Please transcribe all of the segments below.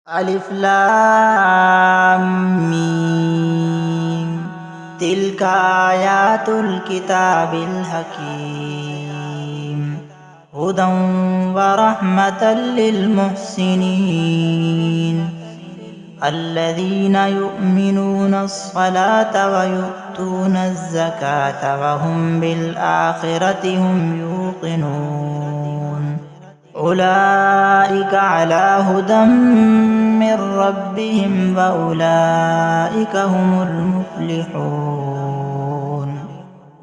ألف لام ميم. تلك آيات الكتاب الحكيم هدى ورحمة للمحسنين الذين يؤمنون الصلاة ويؤتون الزكاة وهم بالآخرة هم يوقنون أولئك على هدى من ربهم وأولئك هم المفلحون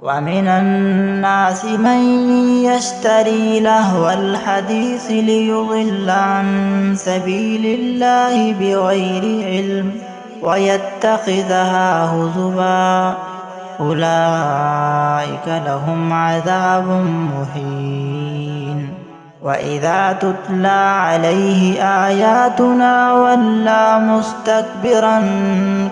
ومن الناس من يشتري لهو الحديث ليضل عن سبيل الله بغير علم ويتخذها هزوا أولئك لهم عذاب مهين وإذا تتلى عليه آياتنا ولى مستكبرا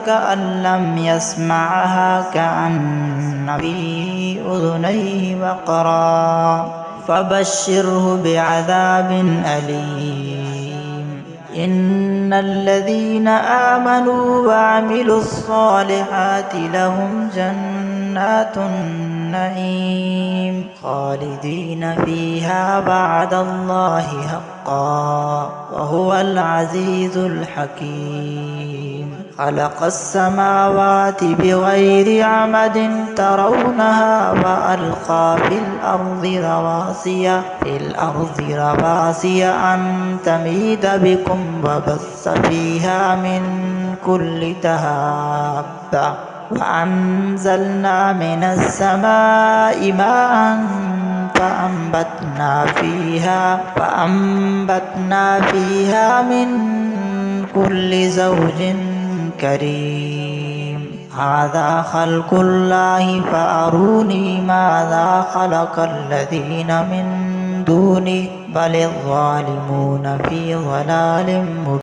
كأن لم يسمعها كأن في أذنيه وقرا فبشره بعذاب أليم إن الذين آمنوا وعملوا الصالحات لهم جنات النعيم خالدين فيها بعد الله حقا وهو العزيز الحكيم خلق السماوات بغير عمد ترونها وألقى في الأرض رواسي أن تميد بكم وبث فيها من كل دابة وأنزلنا من السماء ماء فأنبتنا فيها من كل زوج كريم هذا خلق الله فأروني ماذا خلق الذين من دونه بل الظالمون في ضلال مبين